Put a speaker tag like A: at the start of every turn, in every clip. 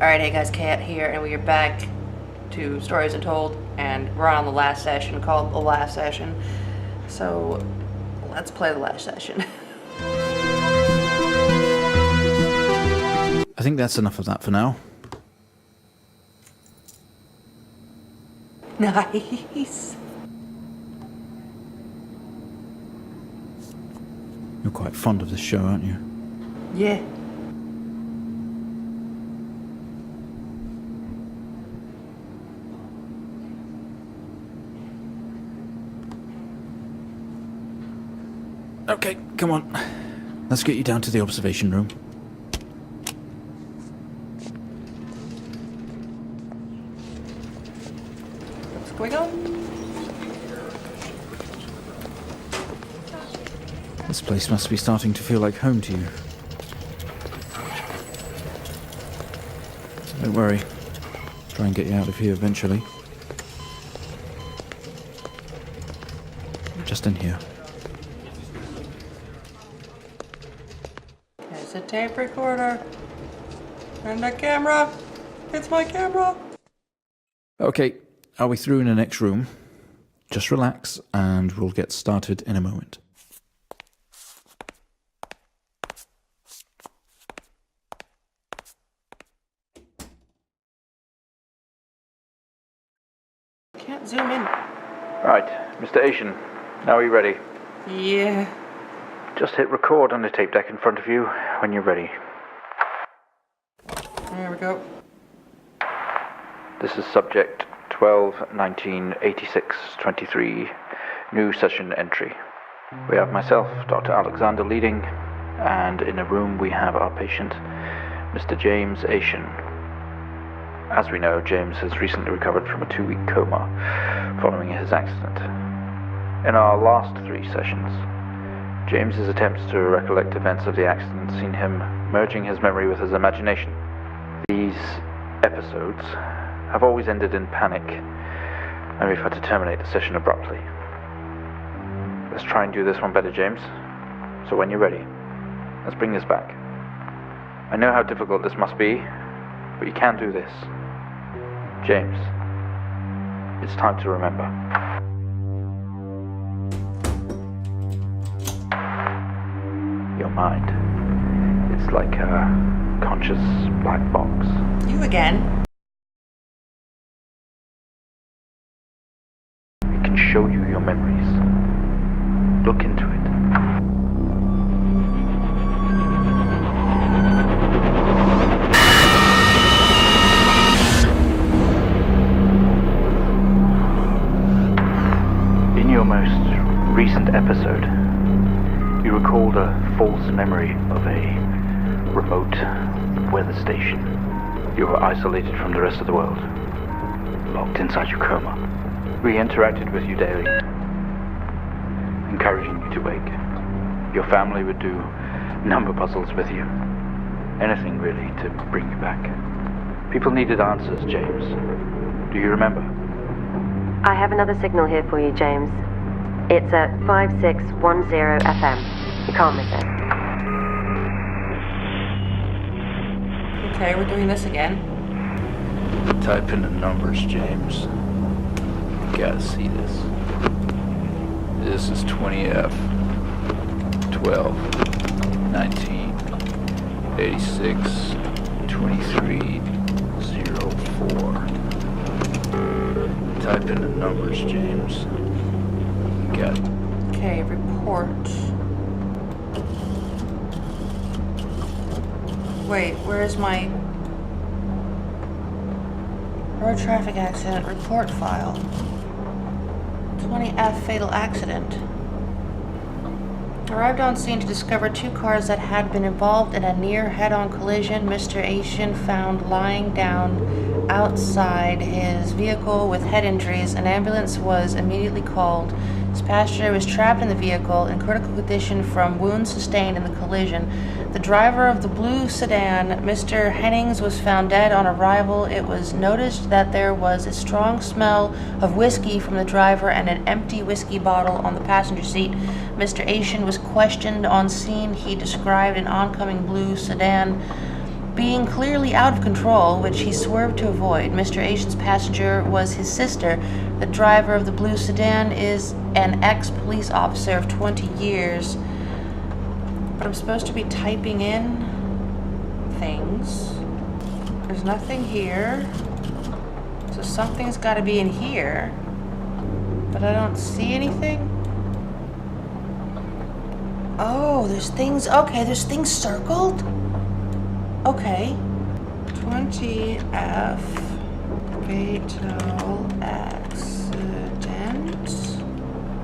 A: Alright, hey guys, Kat here, and we are back to Stories Untold, and we're on the last session, called The Last Session. So, let's play the last session.
B: I think that's enough of that for now.
A: Nice.
B: You're quite fond of this show, aren't you?
A: Yeah.
B: Okay, come on. Let's get you down to the observation room.
A: What's going on?
B: This place must be starting to feel like home to you. Don't worry. Try and get you out of here eventually. Just in here.
A: It's a tape recorder. And a camera. It's my camera.
B: Okay, are we through in the next room? Just relax and we'll get started in a moment.
A: Can't zoom in.
B: Right, Mr. Asian, now are you ready?
A: Yeah.
B: Just hit record on the tape deck in front of you when you're ready.
A: There we go.
B: This is subject 12-19-86-23, new session entry. We have myself, Dr. Alexander, leading, and in a room we have our patient, Mr. James Asian. As we know, James has recently recovered from a 2-week coma following his accident. In our last 3 sessions, James's attempts to recollect events of the accident seen him merging his memory with his imagination. These episodes have always ended in panic, and we've had to terminate the session abruptly. Let's try and do this one better, James. So when you're ready, let's bring this back. I know how difficult this must be, but you can do this. James, it's time to remember. Your mind, it's like a conscious black box.
A: You again.
B: It can show you your memories. Look into it. In your most recent episode, you recalled a false memory of a remote weather station. You were isolated from the rest of the world, locked inside your coma. We interacted with you daily, encouraging you to wake. Your family would do number puzzles with you. Anything really to bring you back. People needed answers, James. Do you remember?
C: I have another signal here for you, James. It's at 5610 FM. You can't miss it.
A: Okay, we're doing this again.
B: Type in the numbers, James. You gotta see this. This is 20F 12 19 86 23 04. Type in the numbers, James. You got it.
A: Okay, report. Wait, where's my road traffic accident report file? 20F fatal accident. Arrived on scene to discover 2 cars that had been involved in a near head-on collision. Mr. Asian found lying down outside his vehicle with head injuries. An ambulance was immediately called. His passenger was trapped in the vehicle in critical condition from wounds sustained in the collision. The driver of the blue sedan, Mr. Hennings, was found dead on arrival. It was noticed that there was a strong smell of whiskey from the driver and an empty whiskey bottle on the passenger seat. Mr. Asian was questioned on scene. He described an oncoming blue sedan being clearly out of control, which he swerved to avoid. Mr. Asian's passenger was his sister. The driver of the blue sedan is an ex-police officer of 20 years. But I'm supposed to be typing in things. There's nothing here. So something's got to be in here. But I don't see anything. Oh, there's things. Okay, there's things circled. Okay. 20F. Fatal accident.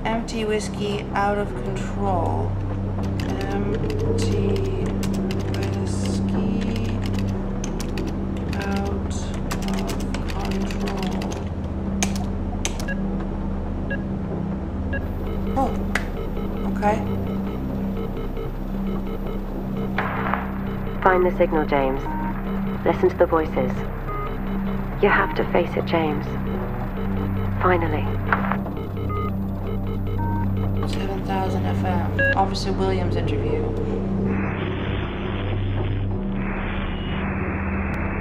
A: Empty whiskey out of control. Empty whiskey out of control. Oh. Okay.
C: Find the signal, James. Listen to the voices. You have to face it, James. Finally.
A: 7,000 FM. Officer Williams interview.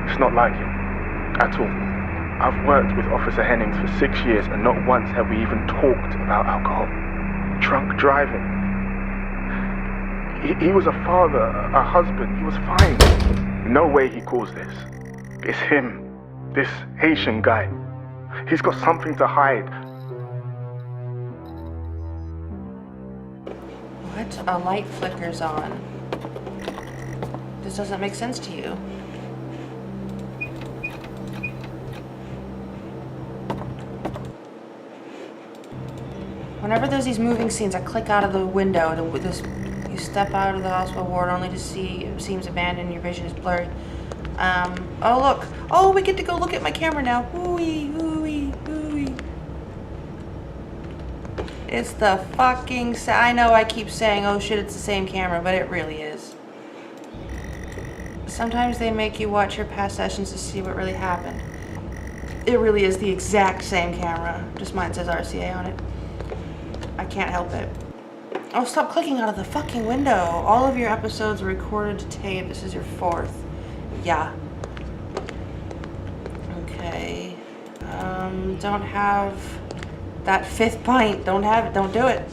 D: It's not like him. At all. I've worked with Officer Hennings for 6 years and not once have we even talked about alcohol. Drunk driving. He was a father, a husband. He was fine. No way he caused this. It's him. This Haitian guy. He's got something to hide.
A: What? A light flickers on. This doesn't make sense to you. Whenever there's these moving scenes, I click out of the window. You step out of the hospital ward only to see it seems abandoned. Your vision is blurry. Oh look! Oh, we get to go look at my camera now. Ooh-wee, ooh-wee, ooh-wee. It's the fucking. I know I keep saying, oh shit, it's the same camera, but it really is. Sometimes they make you watch your past sessions to see what really happened. It really is the exact same camera. Just mine says RCA on it. I can't help it. Oh, stop clicking out of the fucking window. All of your episodes are recorded to tape. This is your 4th. Yeah. Okay. Don't have that 5th pint. Don't have it. Don't do it.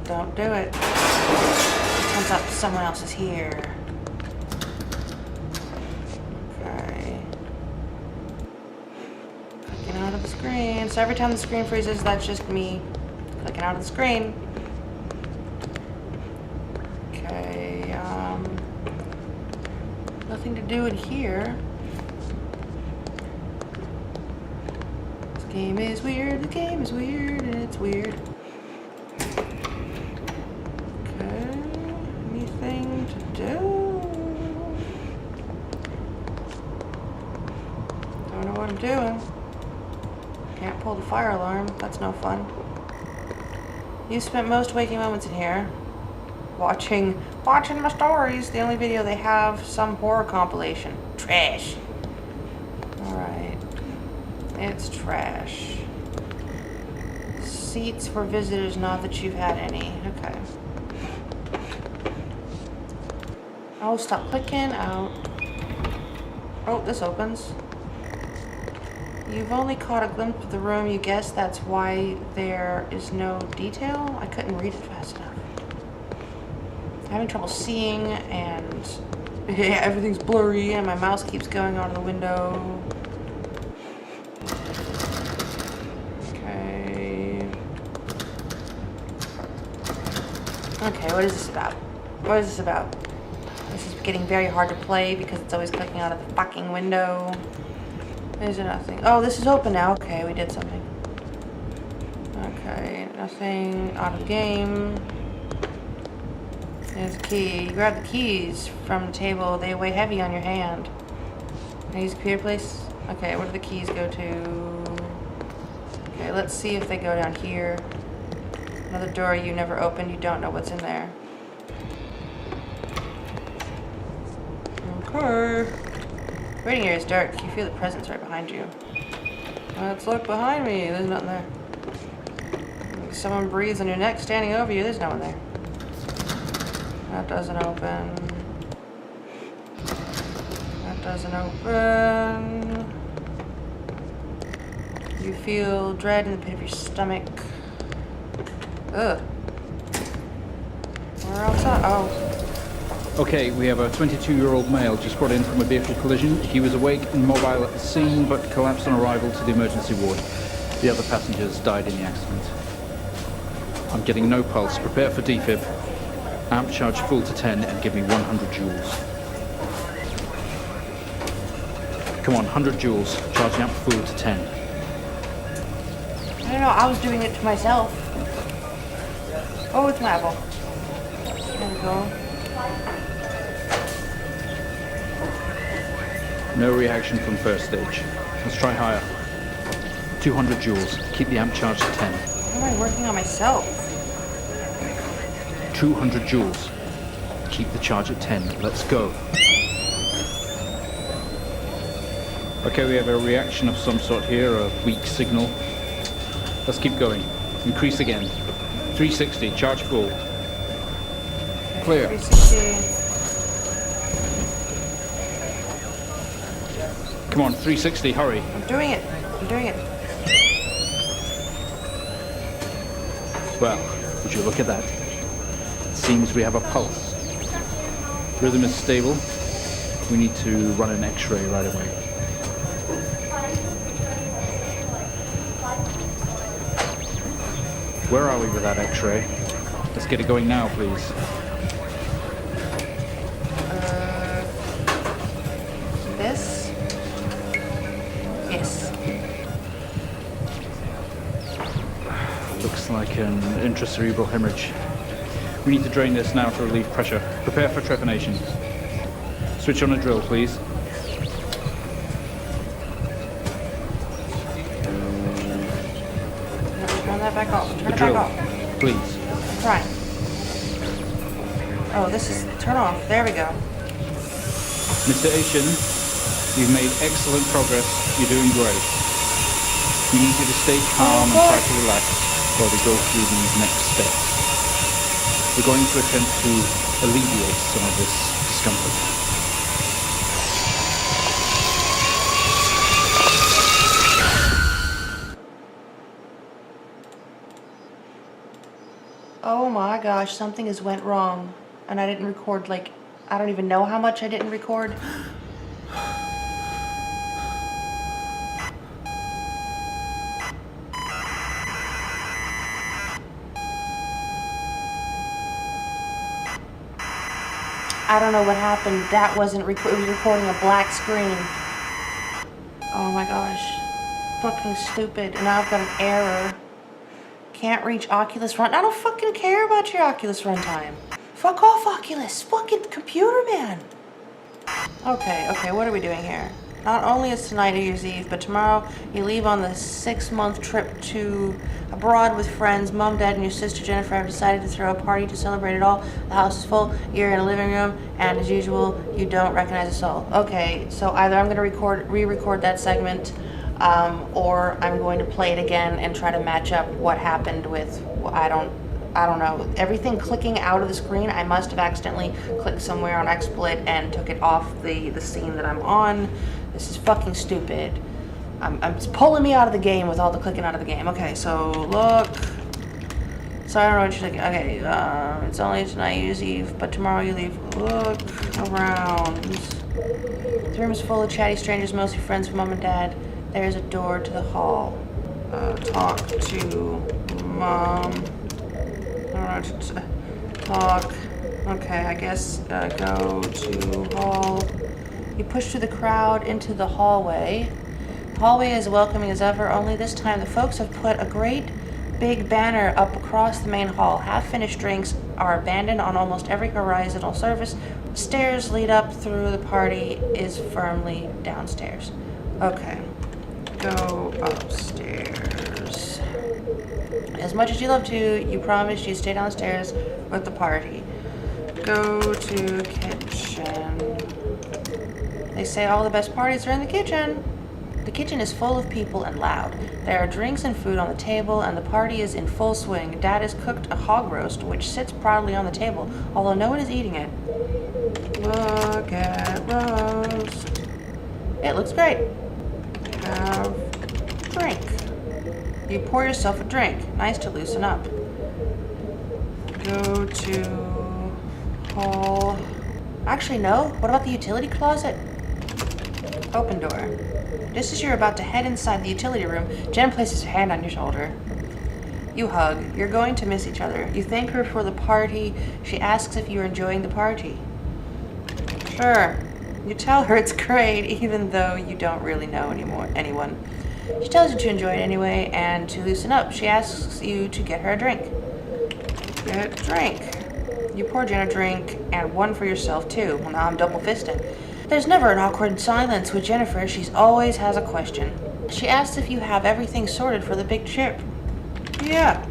A: Don't do it. Turns out someone else is here. Okay. Clicking out of the screen. So every time the screen freezes, that's just me clicking out of the screen. Okay, nothing to do in here. This game is weird, the game is weird, and it's weird. Okay, anything to do? Don't know what I'm doing. Can't pull the fire alarm, that's no fun. You spent most waking moments in here. Watching my stories. The only video they have, some horror compilation. Trash. Alright. It's trash. Seats for visitors, not that you've had any. Okay. Oh, stop clicking out. Oh, this opens. You've only caught a glimpse of the room. You guess that's why there is no detail? I couldn't read it fast enough. I'm having trouble seeing, and everything's blurry, and my mouse keeps going out of the window. Okay. Okay, what is this about? What is this about? This is getting very hard to play because it's always clicking out of the fucking window. Is there nothing? Oh, this is open now. Okay, we did something. Okay, nothing out of the game. There's a key. You grab the keys from the table. They weigh heavy on your hand. Can I use the computer, please? Okay, where do the keys go to? Okay, let's see if they go down here. Another door you never opened. You don't know what's in there. Okay. Waiting area is dark. You feel the presence right behind you. Let's look behind me. There's nothing there. Someone breathes on your neck, standing over you. There's no one there. That doesn't open. Doesn't open. You feel dread in the pit of your stomach. Ugh. Where else? Oh.
E: Okay, we have a 22-year-old male just brought in from a vehicle collision. He was awake and mobile at the scene, but collapsed on arrival to the emergency ward. The other passengers died in the accident. I'm getting no pulse. Prepare for defib. Amp charge full to 10 and give me 100 joules. Come on, 100 joules. Charge amp full to 10.
A: I don't know, I was doing it to myself. Oh, it's my apple. There we go.
E: No reaction from first stage. Let's try higher. 200 joules. Keep the amp charge to 10.
A: Why am I working on myself?
E: 200 joules. Keep the charge at 10. Let's go. Okay, we have a reaction of some sort here, a weak signal. Let's keep going. Increase again. 360, charge full. Clear.
A: 360.
E: Come on, 360, hurry.
A: I'm doing it. I'm doing it.
E: Well, would you look at that? It seems we have a pulse. Rhythm is stable. We need to run an X-ray right away. Where are we with that X-ray? Let's get it going now, please.
A: This? Yes.
E: Looks like an intracerebral hemorrhage. We need to drain this now to relieve pressure. Prepare for trepanation. Switch on a drill, please.
A: Turn that back off. Turn
E: The
A: it
E: drill,
A: back off.
E: please.
A: I'm trying. Oh, this is... Turn off. There we go.
E: Mr. Asian, you've made excellent progress. You're doing great. We need you to stay calm and try to relax while we go through these next steps. We're going to attempt to alleviate some of this discomfort.
A: Oh my gosh, something has went wrong. And I didn't record, like, I don't even know how much I didn't record. I don't know what happened. That wasn't it was recording a black screen. Oh my gosh. Fucking stupid. And now I've got an error. Can't reach Oculus Run. I don't fucking care about your Oculus runtime. Fuck off, Oculus. Fucking computer, man. Okay, what are we doing here? Not only is tonight New Year's Eve, but tomorrow you leave on the 6-month trip to abroad with friends. Mom, Dad, and your sister Jennifer have decided to throw a party to celebrate it all. The house is full. You're in a living room, and as usual, you don't recognize a soul. Okay, so either I'm going to re-record that segment, or I'm going to play it again and try to match up what happened with, I don't know, everything clicking out of the screen. I must have accidentally clicked somewhere on XSplit and took it off the scene that I'm on. This is fucking stupid. It's pulling me out of the game with all the clicking out of the game. Okay, so look. So I don't know what you're thinking. Okay, it's only tonight New Year's Eve, but tomorrow you leave. Look around. The room is full of chatty strangers, mostly friends from Mom and Dad. There's a door to the hall. Talk to Mom. Talk. Okay, I guess go to hall. You push through the crowd into the hallway. The hallway is welcoming as ever, only this time the folks have put a great big banner up across the main hall. Half-finished drinks are abandoned on almost every horizontal surface. Stairs lead up through. The party is firmly downstairs. Okay. Go upstairs. As much as you love to, you promised you'd stay downstairs with the party. Go to kitchen. They say all the best parties are in the kitchen. The kitchen is full of people and loud. There are drinks and food on the table, and the party is in full swing. Dad has cooked a hog roast, which sits proudly on the table, although no one is eating it. Look at roast. It looks great. Have drink. You pour yourself a drink. Nice to loosen up. Go to hall. Actually, no. What about the utility closet? Open door. Just as you're about to head inside the utility room, Jen places her hand on your shoulder. You hug. You're going to miss each other. You thank her for the party. She asks if you're enjoying the party. Sure. You tell her it's great, even though you don't really know anyone. She tells you to enjoy it anyway, and to loosen up, she asks you to get her a drink. Get a drink. You pour Jen a drink, and one for yourself, too. Well, now I'm double-fisting. There's never an awkward silence with Jennifer. She always has a question. She asks if you have everything sorted for the big trip. Yeah.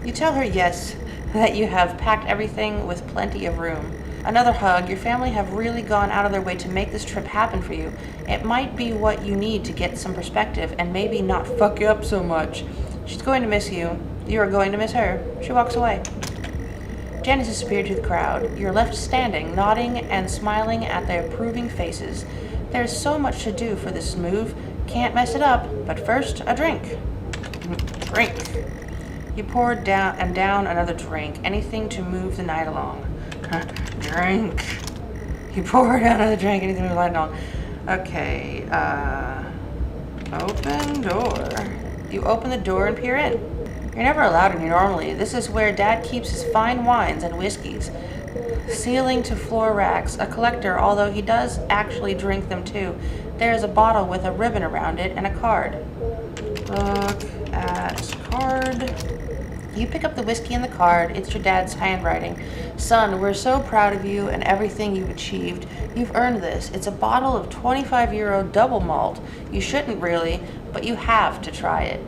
A: You tell her yes, that you have packed everything with plenty of room. Another hug. Your family have really gone out of their way to make this trip happen for you. It might be what you need to get some perspective and maybe not fuck you up so much. She's going to miss you. You are going to miss her. She walks away. Jen has disappeared to the crowd. You're left standing, nodding and smiling at their approving faces. There's so much to do for this move. Can't mess it up. But first, a drink. Drink. You pour down another drink. Anything to move the night along. Drink. You pour down another drink. Anything to move the night along. Okay. Open door. You open the door and peer in. You're never allowed in here normally. This is where Dad keeps his fine wines and whiskeys. Ceiling to floor racks. A collector, although he does actually drink them too. There is a bottle with a ribbon around it and a card. Look at card. You pick up the whiskey and the card. It's your dad's handwriting. Son, we're so proud of you and everything you've achieved. You've earned this. It's a bottle of 25-euro double malt. You shouldn't really, but you have to try it.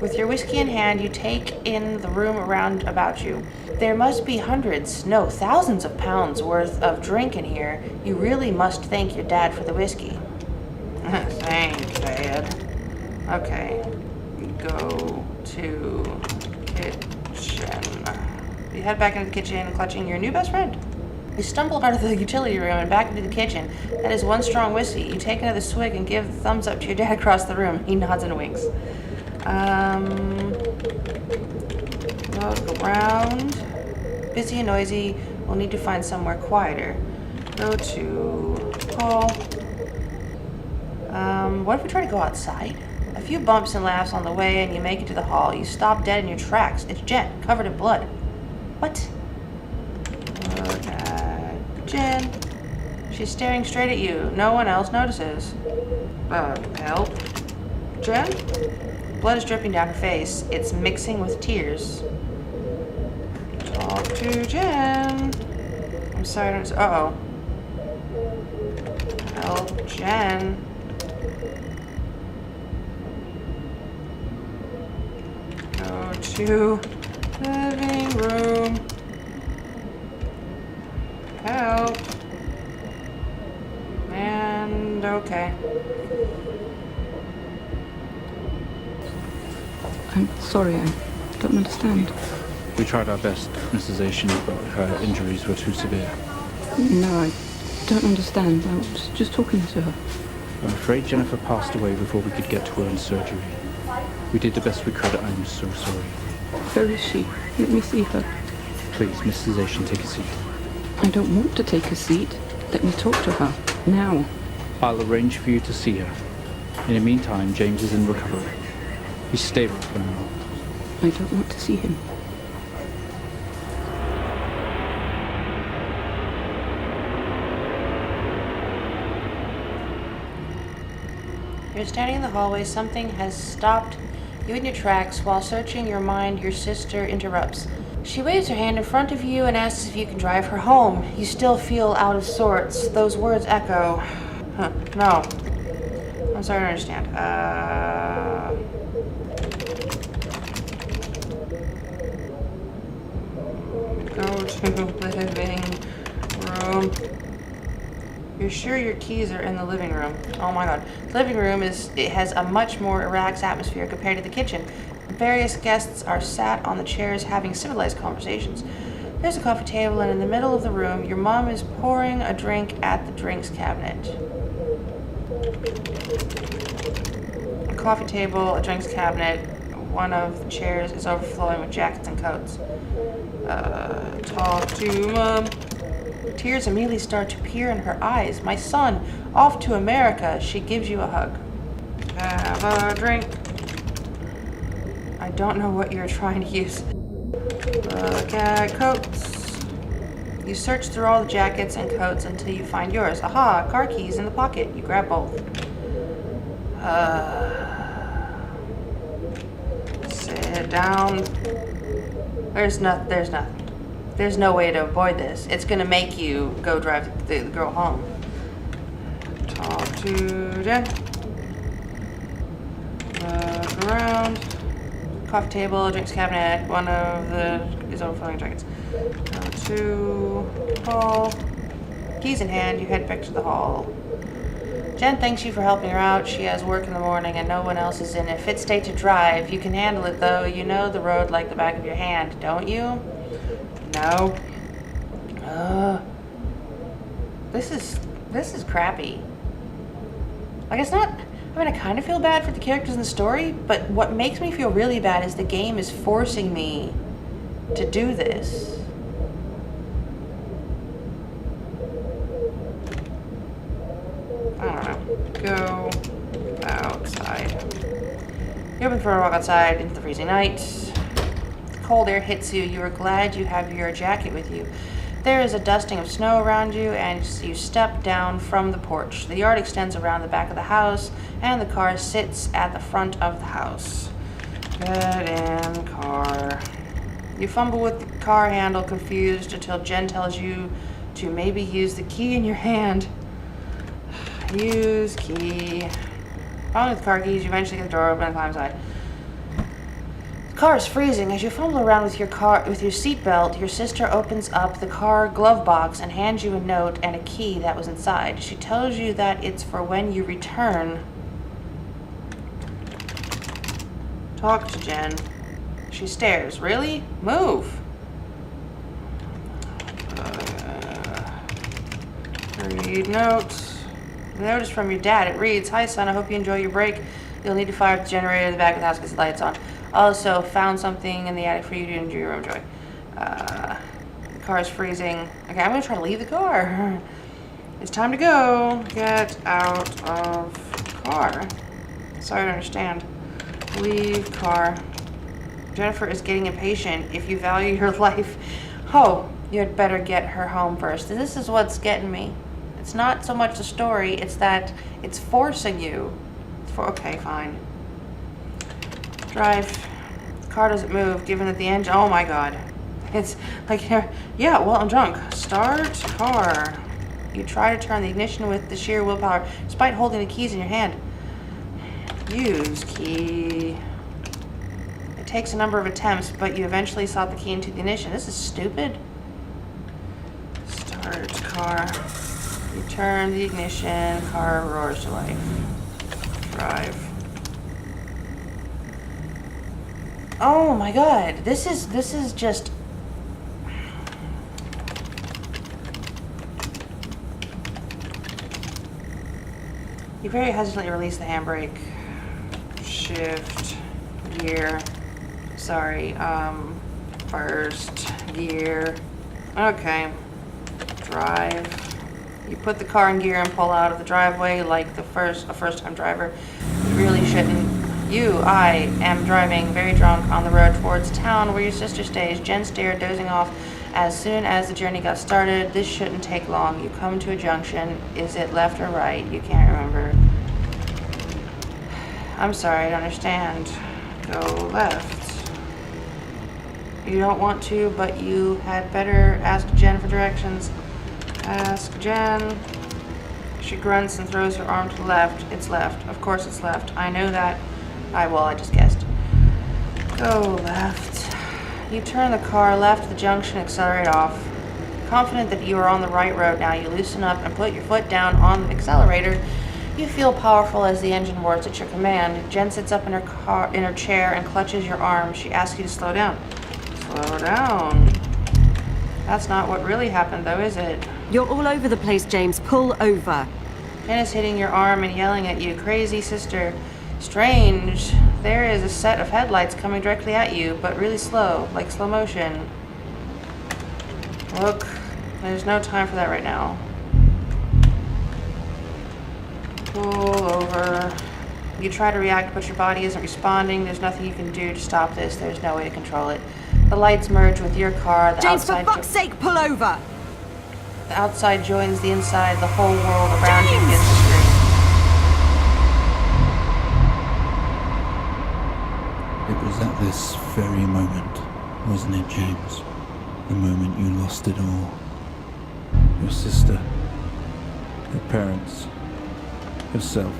A: With your whiskey in hand, you take in the room around about you. There must be hundreds, no, thousands of pounds worth of drink in here. You really must thank your dad for the whiskey. Thanks, Dad. Okay, we go to kitchen. You head back into the kitchen, clutching your new best friend. You stumble out of the utility room and back into the kitchen. That is one strong whiskey. You take another swig and give the thumbs up to your dad across the room. He nods and winks. Look around. Busy and noisy. We'll need to find somewhere quieter. Go to hall. What if we try to go outside? A few bumps and laughs on the way, and you make it to the hall. You stop dead in your tracks. It's Jen, covered in blood. What? Look at Jen. She's staring straight at you. No one else notices. Help? Jen? Blood is dripping down her face. It's mixing with tears. Talk to Jen. I'm sorry. Uh-oh. Help Jen. Go to living room. Help. And okay.
F: I'm sorry, I don't understand.
E: We tried our best, Mrs. Asian, but her injuries were too severe.
F: No, I don't understand. I was just talking to her.
E: I'm afraid Jennifer passed away before we could get to her in surgery. We did the best we could. I'm so sorry.
F: Where is she? Let me see her.
E: Please, Mrs. Asian, take a seat.
F: I don't want to take a seat. Let me talk to her. Now.
E: I'll arrange for you to see her. In the meantime, James is in recovery. He's stable for now.
F: I don't want to see him.
A: You're standing in the hallway. Something has stopped you in your tracks. While searching your mind, your sister interrupts. She waves her hand in front of you and asks if you can drive her home. You still feel out of sorts. Those words echo. No. I'm sorry, I don't understand. Go to living room. You're sure your keys are in the living room? Oh my god. The living room has a much more relaxed atmosphere compared to the kitchen. Various guests are sat on the chairs having civilized conversations. There's a coffee table, and in the middle of the room, your mom is pouring a drink at the drinks cabinet. A coffee table, a drinks cabinet. One of the chairs is overflowing with jackets and coats. Talk to Mom. Tears immediately start to appear in her eyes. My son, off to America. She gives you a hug. Have a drink. I don't know what you're trying to use. Look at coats. You search through all the jackets and coats until you find yours. Aha, car keys in the pocket. You grab both. Sit down. There's nothing. There's no way to avoid this. It's gonna make you go drive the girl home. Talk to Jen. Look around. Coffee table, drinks cabinet. One of the is overflowing jackets. Go to hall. Keys in hand, you head back to the hall. Jen thanks you for helping her out. She has work in the morning and no one else is in a fit state to drive. You can handle it though. You know the road like the back of your hand, don't you? No. This is crappy. Like, it's not, I mean, I kind of feel bad for the characters in the story, but what makes me feel really bad is the game is forcing me to do this. I don't know. Go outside. You open for a walk outside into the freezing night. Cold air hits you. You are glad you have your jacket with you. There is a dusting of snow around you, and you step down from the porch. The yard extends around the back of the house, and the car sits at the front of the house. Get in car. You fumble with the car handle, confused, until Jen tells you to maybe use the key in your hand. Use key. Following the car keys, you eventually get the door open and climb inside. The car is freezing. As you fumble around with your seatbelt, your sister opens up the car glove box and hands you a note and a key that was inside. She tells you that it's for when you return. Talk to Jen. She stares. Really? Move. Read notes. The note is from your dad. It reads, "Hi son, I hope you enjoy your break. You'll need to fire up the generator in the back of the house because the light's on. Also, found something in the attic for you to enjoy your own joy." The car is freezing. Okay, I'm gonna try to leave the car. It's time to go. Get out of car. Sorry, I don't understand. Leave car. Jennifer is getting impatient. If you value your life, oh, you had better get her home first. This is what's getting me. It's not so much the story, it's that it's forcing you. Okay, fine. Drive. The car doesn't move, given that the engine, oh my god. It's like, yeah, well, I'm drunk. Start car. You try to turn the ignition with the sheer willpower, despite holding the keys in your hand. Use key. It takes a number of attempts, but you eventually slot the key into the ignition. This is stupid. Start car. You turn the ignition, car roars to life. Drive. Oh my god, this is just... You very hesitantly release the handbrake. Shift, gear. Sorry, first gear. Okay. Drive. You put the car in gear and pull out of the driveway like a first-time driver. You really shouldn't. I am driving very drunk on the road towards town where your sister stays. Jen stared, dozing off. As soon as the journey got started, this shouldn't take long. You come to a junction. Is it left or right? You can't remember. I'm sorry, I don't understand. Go left. You don't want to, but you had better ask Jen for directions. Ask Jen. She grunts and throws her arm to the left. It's left. Of course it's left. I know that. I just guessed. Go left. You turn the car left, the junction, accelerate off. Confident that you are on the right road now, you loosen up and put your foot down on the accelerator. You feel powerful as the engine roars at your command. Jen sits up in her chair and clutches your arm. She asks you to slow down. Slow down. That's not what really happened, though, is it?
C: You're all over the place, James. Pull over.
A: Pin is hitting your arm and yelling at you. Crazy sister. Strange. There is a set of headlights coming directly at you, but really slow, like slow motion. Look, there's no time for that right now. Pull over. You try to react, but your body isn't responding. There's nothing you can do to stop this. There's no way to control it. The lights merge with your car. The
G: James, for
A: outside
G: fuck's sake, pull over!
A: The outside joins the inside. The whole world around you begins to scream.
H: It was at this very moment, wasn't it, James? The moment you lost it all. Your sister, your parents, yourself.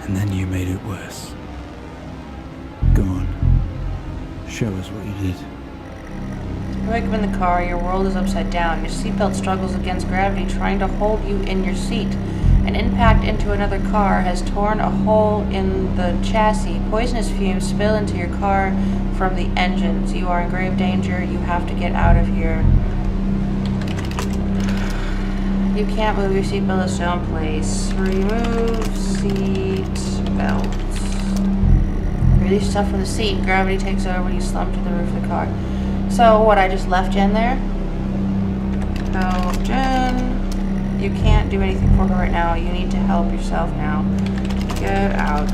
H: And then you made it worse. Go on. Show us what you did.
A: You wake up in the car, your world is upside down. Your seatbelt struggles against gravity, trying to hold you in your seat. An impact into another car has torn a hole in the chassis. Poisonous fumes spill into your car from the engines. You are in grave danger. You have to get out of here. You can't move. Your seatbelt is still in place. Remove seat belt. Release yourself from the seat. Gravity takes over. You slump to the roof of the car. So what? I just left Jen there. Help Jen. You can't do anything for her right now. You need to help yourself now. Get out.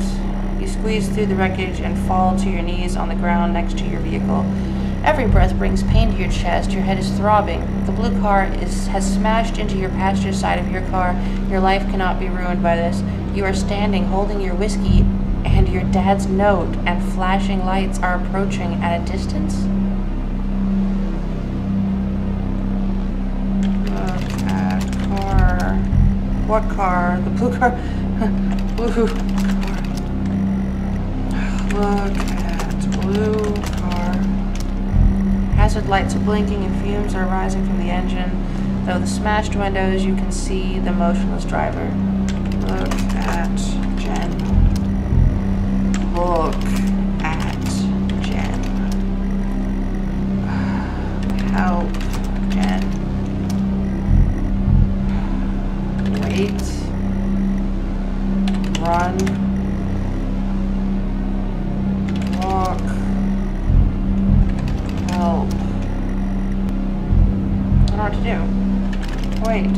A: You squeeze through the wreckage and fall to your knees on the ground next to your vehicle. Every breath brings pain to your chest. Your head is throbbing. The blue car has smashed into your passenger side of your car. Your life cannot be ruined by this. You are standing holding your whiskey, and your dad's note and flashing lights are approaching at a distance. Look at car. What car? The blue car? Blue car. Look at blue car. Hazard lights are blinking and fumes are rising from the engine. Though the smashed windows, you can see the motionless driver. Look at Jen. Look at Jen. Help Jen. Wait. Run. Walk. Help. I don't know what to do. Wait.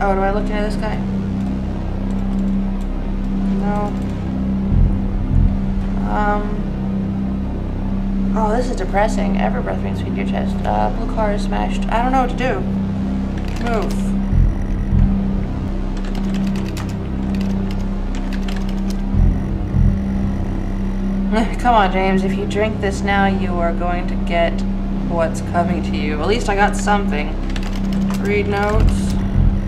A: Oh, do I look into this guy? No. Oh, this is depressing. Every breath brings sweet to your chest. Blue car is smashed. I don't know what to do. Move. Come on, James. If you drink this now, you are going to get what's coming to you. At least I got something. Read notes.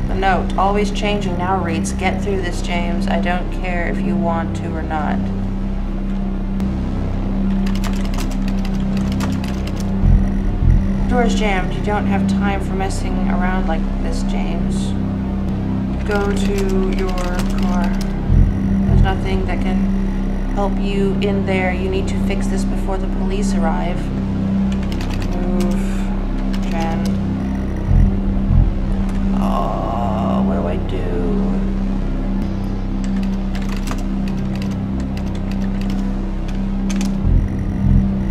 A: The note, always changing, now reads, "Get through this, James. I don't care if you want to or not." Door's jammed. You don't have time for messing around like this, James. Go to your car. There's nothing that can help you in there. You need to fix this before the police arrive. Move, Jen. Oh, what do I do?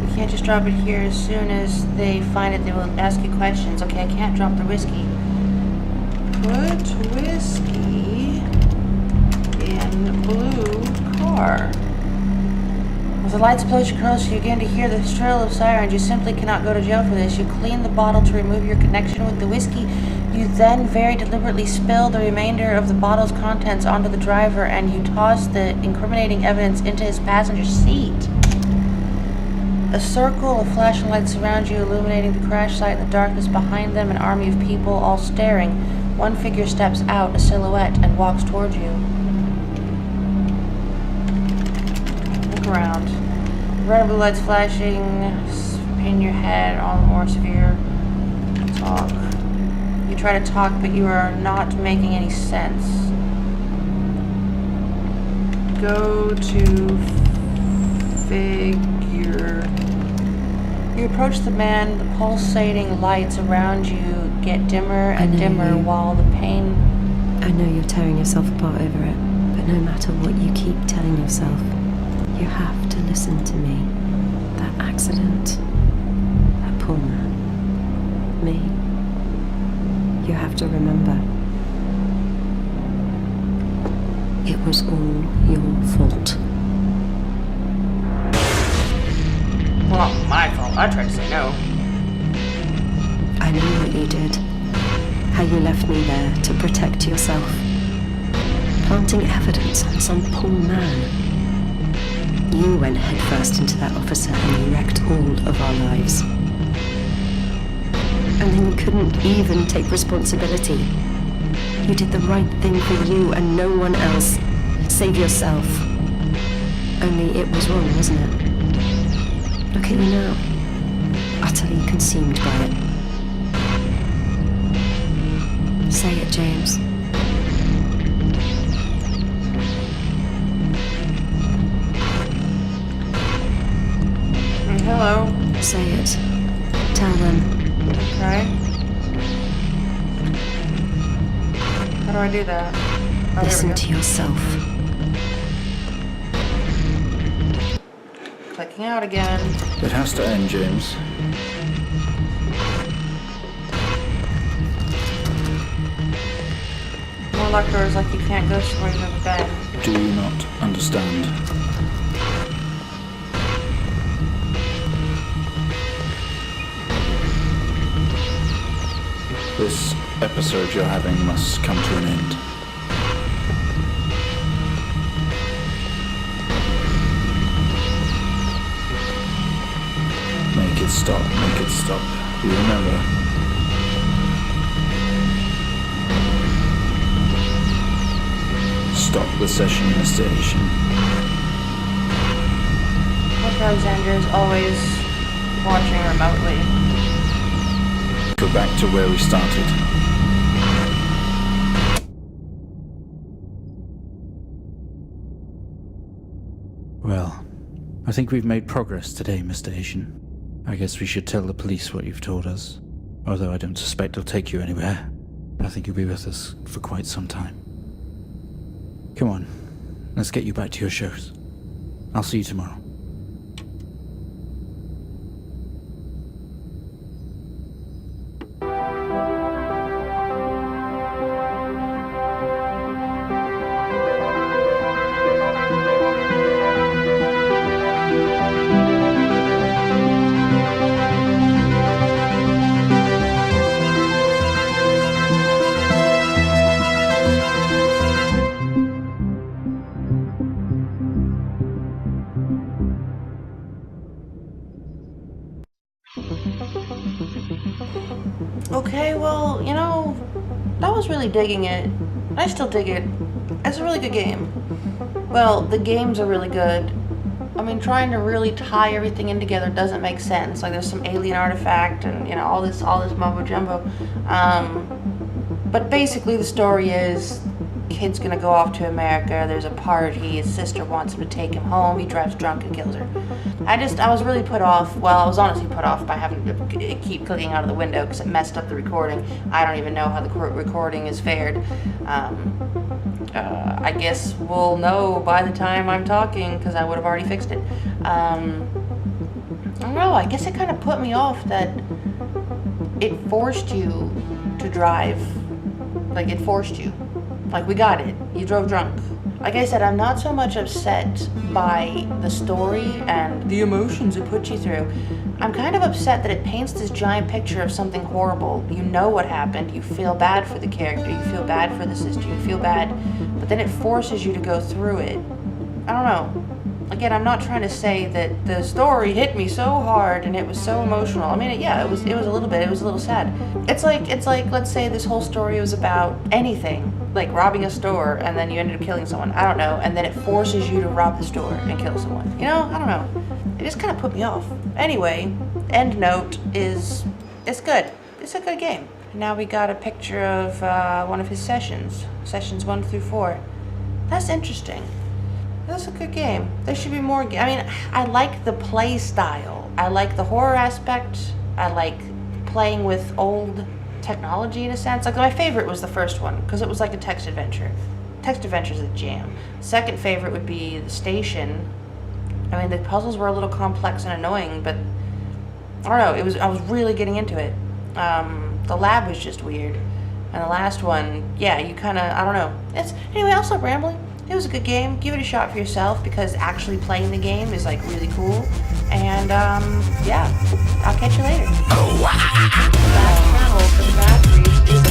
A: You can't just drop it here. As soon as they find it, they will ask you questions. Okay, I can't drop the whiskey. Put whiskey in blue car. As the lights approach closer, you begin to hear the shrill of sirens. You simply cannot go to jail for this. You clean the bottle to remove your connection with the whiskey. You then very deliberately spill the remainder of the bottle's contents onto the driver, and you toss the incriminating evidence into his passenger seat. A circle of flashing lights surround you, illuminating the crash site. In the darkness behind them, an army of people, all staring. One figure steps out, a silhouette, and walks towards you. Look around. Red and blue lights flashing, spin your head, all the more severe. Talk. You try to talk, but you are not making any sense. Go to figure You approach the man, the pulsating lights around you get dimmer and dimmer while the pain...
C: I know you're tearing yourself apart over it, but no matter what you keep telling yourself, you have to listen to me. That accident, that poor man, me. You have to remember. It was all your fault.
A: Well, not my fault. I tried to say no.
C: I know what you did. How you left me there to protect yourself. Planting evidence on some poor man. You went headfirst into that officer and you wrecked all of our lives. And then you couldn't even take responsibility. You did the right thing for you and no one else. Save yourself. Only it was wrong, wasn't it? Look at you now. Utterly consumed by it. Say it, James.
A: Hello.
C: Say it. Tell them.
A: Okay. How do I do that? Oh,
C: Listen to yourself.
A: Clicking out again.
H: It has to end, James.
A: More locked doors like you can't go somewhere you've never been.
H: Do you not understand? This episode you're having must come to an end. Make it stop, make it stop. You remember? Stop the session, Mr. Asian.
A: Dr. Alexander is always watching remotely.
H: Go back to where we started. Well, I think we've made progress today, Mr. Asian. I guess we should tell the police what you've told us. Although I don't suspect it'll take you anywhere. I think you'll be with us for quite some time. Come on, let's get you back to your shows. I'll see you tomorrow.
A: Okay, well, you know, I was really digging it. I still dig it. It's a really good game. Well, the games are really good. I mean, trying to really tie everything in together doesn't make sense. Like, there's some alien artifact and, you know, all this mumbo jumbo. But basically the story is, kid's gonna go off to America, there's a party, his sister wants him to take him home, he drives drunk and kills her. I was really put off, well, I was honestly put off by having to keep clicking out of the window because it messed up the recording. I don't even know how the recording is fared. I guess we'll know by the time I'm talking because I would have already fixed it. I don't know, I guess it kind of put me off that it forced you to drive. Like, it forced you. Like, we got it. You drove drunk. Like I said, I'm not so much upset by the story and the emotions it puts you through. I'm kind of upset that it paints this giant picture of something horrible. You know what happened. You feel bad for the character. You feel bad for the sister. You feel bad. But then it forces you to go through it. I don't know. Again, I'm not trying to say that the story hit me so hard and it was so emotional. I mean, yeah, it was a little bit. It was a little sad. It's like let's say this whole story was about anything, like robbing a store and then you ended up killing someone. I don't know. And then it forces you to rob the store and kill someone. You know, I don't know. It just kind of put me off. Anyway, end note is it's good. It's a good game. Now we got a picture of one of his sessions 1 through 4. That's interesting. That's a good game. There should be more. I mean, I like the play style. I like the horror aspect. I like playing with old technology in a sense. Like my favorite was the first one because it was like a text adventure. Text adventure is a jam. Second favorite would be the station. I mean, the puzzles were a little complex and annoying, but I don't know. I was really getting into it. The lab was just weird, and the last one, yeah, you kind of, I don't know. Anyway. I'll stop rambling. It was a good game. Give it a shot for yourself because actually playing the game is like really cool. And yeah, I'll catch you later. The last channel for the batteries is